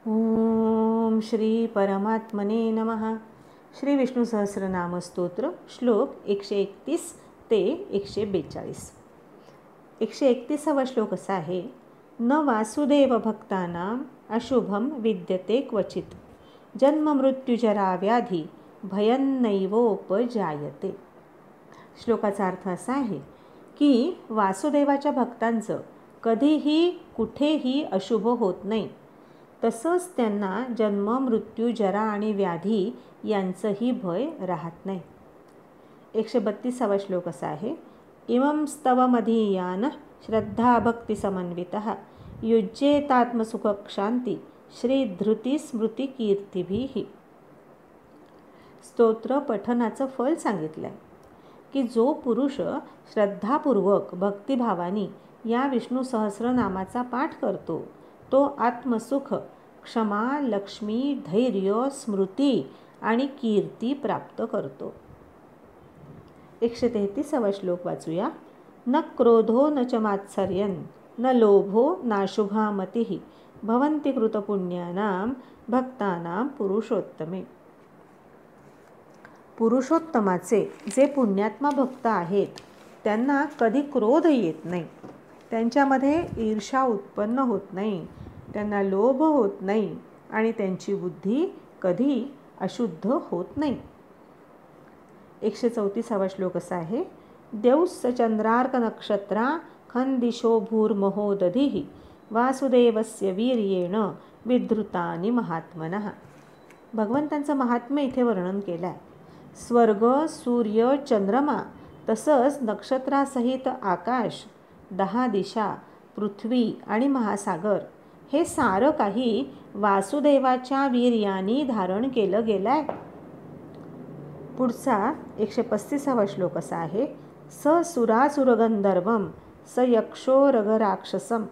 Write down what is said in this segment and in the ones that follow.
ओम श्री परमात्मने नमः. श्री विष्णू सहस्रनाम स्तोत्र श्लोक 131 ते 142. 131वा श्लोक असा आहे. न वासुदेव भक्तानां अशुभम विद्यते क्वचित जन्म मृत्युजरा व्याधी भयन्नैवोपजायते. श्लोकाचा अर्थ असा आहे की वासुदेवाच्या भक्तांचं कधीही कुठेही अशुभ होत नाही. तसंच त्यांना जन्म मृत्यू जरा आणि व्याधी यांचंही भय राहत नाही. 132वा श्लोक असा आहे. इमं स्तवमधीयान श्रद्धा भक्ती समन्वितः युज्येतात्मसुखक्षांती श्रीधृती स्मृती कीर्तिभिः. स्तोत्र पठनाचं फल सांगितलं आहे की जो पुरुष श्रद्धापूर्वक भक्तिभावानी या विष्णू सहस्रनामाचा पाठ करतो तो आत्मसुख, क्षमा, लक्ष्मी, धैर्य, स्मृती आणि कीर्ती प्राप्त करतो. 133वा श्लोक वाचूया. न क्रोधो न च मात्सर्यं न लोभो नाशुभा मतिः भवन्ति कृतपुण्यानां भक्तानां पुरुषोत्तमे. पुरुषोत्तमाचे जे पुण्यात्मा भक्त आहेत त्यांना कधी क्रोध येत नाही, त्यांच्यामध्ये ईर्ष्या उत्पन्न होत नाही, त्यांना लोभ होत नाही आणि त्यांची बुद्धी कधी अशुद्ध होत नाही. 134वा श्लोक असा आहे. द्यौस्स चंद्रार्क नक्षत्रा खंदिशो भूर्महोदधिः वासुदेवस्य वीर्येण विधृतानि महात्मनः. भगवंतांचं महात्म्य इथे वर्णन केलं आहे. स्वर्ग, सूर्य, चंद्रमा तसंच नक्षत्रासहित आकाश, 10 दिशा, पृथ्वी आणि महासागर हे सारं काही वासुदेवाच्या वीर्याने धारण केलं गेलं आहे. पुढचा 135वा श्लोक असा आहे. स सुरासुरगंधर्वं स यक्षो रगराक्षसं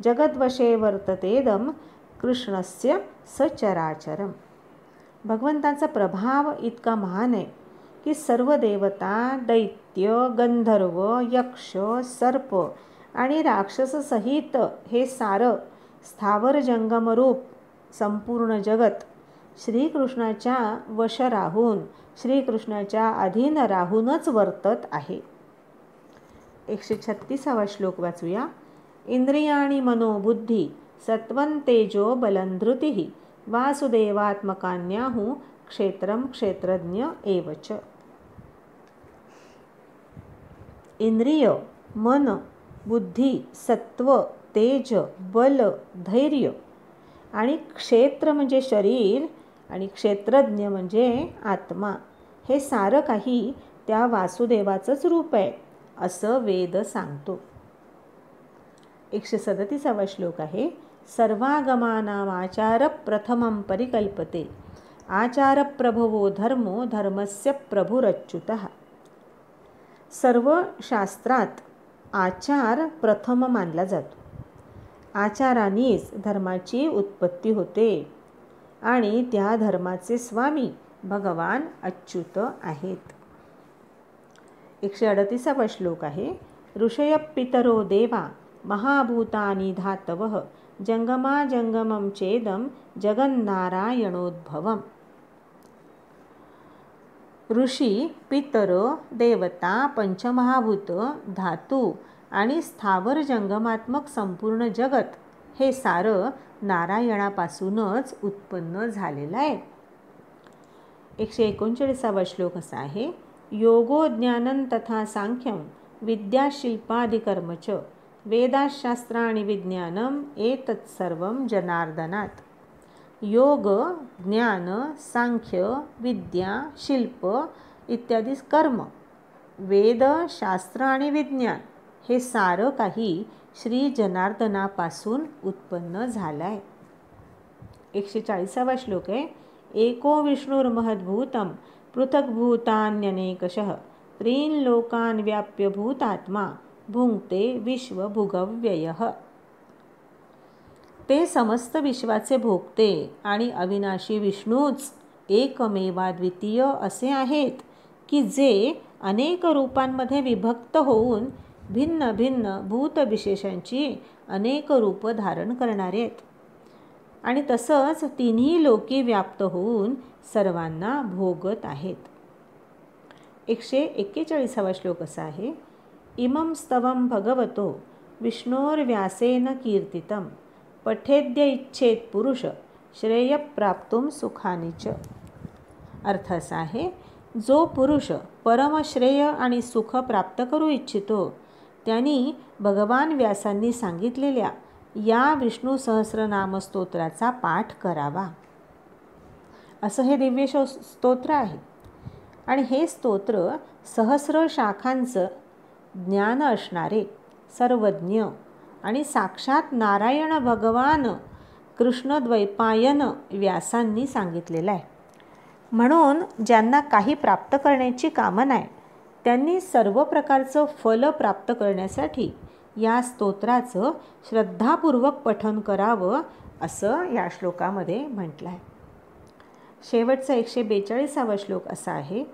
जगद्वशे वर्ततेदं कृष्णस्य सचराचरम. भगवंताचा प्रभाव इतका महान आहे की सर्व देवता, दैत्य, गंधर्व, यक्ष, सर्प आणि राक्षससहित हे सारं स्थावर जंगमरूप संपूर्ण जगत श्रीकृष्णाच्या वश राहून, श्रीकृष्णाच्या अधीन राहूनच वर्तत आहे. 136वा श्लोक वाचूया. इंद्रियाणि मनोबुद्धी सत्वं तेजो बलं धृतिः वासुदेवात्मकान्याहु क्षेत्रं क्षेत्रज्ञ एवच. इंद्रिय, मन, बुद्धी, सत्व, तेज, बल, धैर्य आणि क्षेत्र म्हणजे शरीर आणि क्षेत्रज्ञ म्हणजे आत्मा हे सारं काही त्या वासुदेवाचंच रूप आहे असं वेद सांगतो. 137वा श्लोक आहे. सर्वागमानां आचार प्रथमं परिकल्पते आचार प्रभवो धर्मो धर्मस्य प्रभुरच्युतः. सर्व शास्त्रात आचार प्रथम मानला जातो. आचारानेच धर्माची उत्पत्ती होते आणि त्या धर्माचे स्वामी भगवान अच्युत आहेत. 138वा श्लोक आहे. ऋषय पितरो देवा महाभूतानि धातवः जंगमा जंगमं चेदं जगन्नारायणोद्भवम्. ऋषी, पितर, देवता, पंचमहाभूत, धातू आणि स्थावर जंगमात्मक संपूर्ण जगत हे सारं नारायणापासूनच उत्पन्न झालेलं आहे. 139वा श्लोक असा आहे. योगो ज्ञानं तथा सांख्यं विद्याशिल्पादिकर्म च वेदाशास्त्राणि विज्ञानम एतत्सर्वं जनार्दनात्. योग, ज्ञान, सांख्य, विद्या, शिल्प इत्यादी कर्म, वेद, शास्त्र आणि विज्ञान हे सारं काही श्री जनार्दनापासून उत्पन्न झालं आहे. 140वा श्लोक आहे. एको विष्णुर्महद्भूतं पृथग्भूतान्यनेकशः त्रीन् लोकान् व्याप्य भूतात्मा भुंक्ते विश्वभुगव्ययः. ते समस्त विश्वाचे भोगते आणि अविनाशी विष्णूच एकमेवाद्वितीय असे आहेत की जे अनेक रूपांमध्ये विभक्त होऊन भिन्न भिन्न भूतविशेषांची अनेक रूप धारण करणारे आहेत. आणि तसंच तिन्ही लोकी व्याप्त होऊन सर्वांना भोगत आहेत. 141 श्लोक असा आहे. इमं स्तवं भगवतो विष्णोर्व्यासेन कीर्तितं पठेद्य इच्छेत पुरुष श्रेय प्राप्तुम सुखानी च. अर्थ असा आहे, जो पुरुष परमश्रेय आणि सुख प्राप्त करू इच्छितो त्यांनी भगवान व्यासांनी सांगितलेल्या या विष्णू सहस्रनाम स्तोत्राचा पाठ करावा. असं हे दिव्य स्तोत्र आहे. आणि हे स्तोत्र सहस्र शाखांचं ज्ञान असणारे सर्वज्ञ आणि साक्षात नारायण भगवान कृष्णद्वैपायन व्यासांनी सांगितलेलं आहे. म्हणून ज्यांना काही प्राप्त करण्याची कामना आहे त्यांनी सर्व प्रकारचं फल प्राप्त करण्यासाठी या स्तोत्राचं श्रद्धापूर्वक पठण करावं असं या श्लोकामध्ये म्हटलं आहे. शेवटचा 142 श्लोक असा आहे.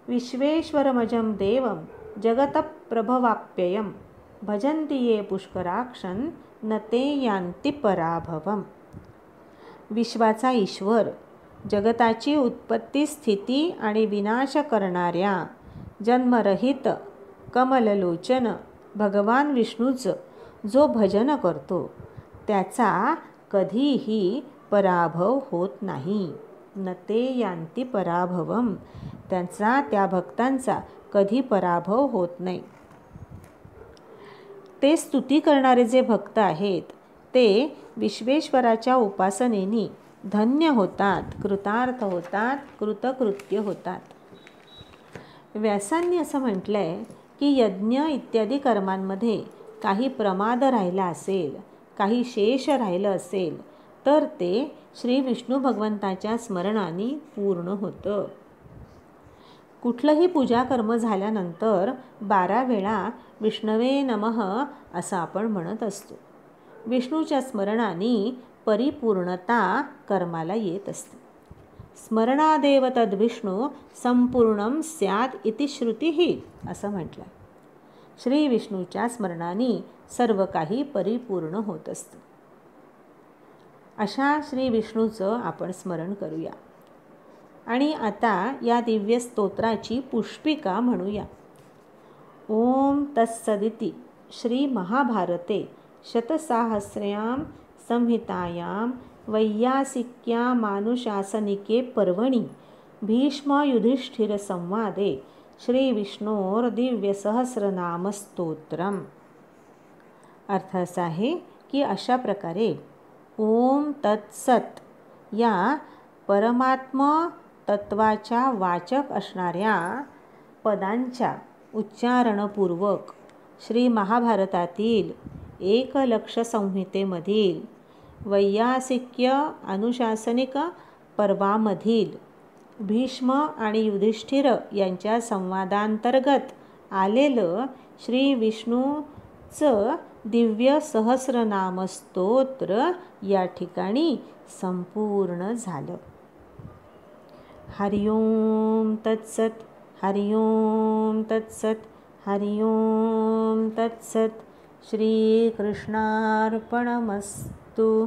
विश्वेश्वरमजं देवं जगतप्रभवाप्ययं भजन्ति ये पुष्कराक्षं न ते यान्ति पराभवम्. विश्वाचा ईश्वर, जगताची उत्पत्ती स्थिती आणि विनाश करणाऱ्या जन्मरहित कमललोचन भगवान विष्णूचं जो भजन करतो त्याचा कधीही पराभव होत नाही. न ते यान्ति पराभवम, त्यांचा त्या भक्तांचा कधी पराभव होत नाही. ते स्तुती करणारे जे भक्त आहेत ते विश्वेश्वराच्या उपासनेनी धन्य होतात, कृतार्थ होतात, कृतकृत्य होतात. व्यासांनी असं म्हटलं आहे की यज्ञ इत्यादी कर्मांमध्ये काही प्रमाद राहिला असेल, काही शेष राहिलं असेल तर ते श्री विष्णू भगवंताच्या स्मरणाने पूर्ण होतं. कुठलंही पूजा कर्म झाल्यानंतर 12 वेळा विष्णवे नमः असं आपण म्हणत असतो. विष्णूच्या स्मरणाने परिपूर्णता कर्माला येत असते. स्मरणादेव तद्विष्णू संपूर्णं स्यात् इति श्रुतीही असं म्हटलं. श्री विष्णूच्या स्मरणाने सर्व काही परिपूर्ण होत असतं. अशा श्री विष्णूचं आपण स्मरण करूया. आणि आता या दिव्य स्तोत्राची पुष्पिका म्हणूया. ओम तत्सदिति श्री महाभारते शतसाहस्र्यां संहितायां वैयासिक्यामानुशासनिके पर्वणि भीष्म युधिष्ठिर संवादे श्री विष्णोर दिव्य सहस्रनाम स्तोत्रम. अर्थ असा आहे की अशा प्रकारे ओम तत्सत या परमात्मा तत्वाच्या वाचक असणाऱ्या पदांच्या उच्चारणपूर्वक श्री महाभारतातील 1,00,000 संहितेमधील वैयासिक्य अनुशासनिक पर्वामधील भीष्म आणि युधिष्ठिर यांच्या संवादांतर्गत आलेलं श्री विष्णूचं दिव्य सहस्रनाम स्तोत्र या ठिकाणी संपूर्ण झालं. हरिओम तत्सत, हरिओम तत्सत, हरिओम तत्सत. श्री कृष्णार्पणमस्तु.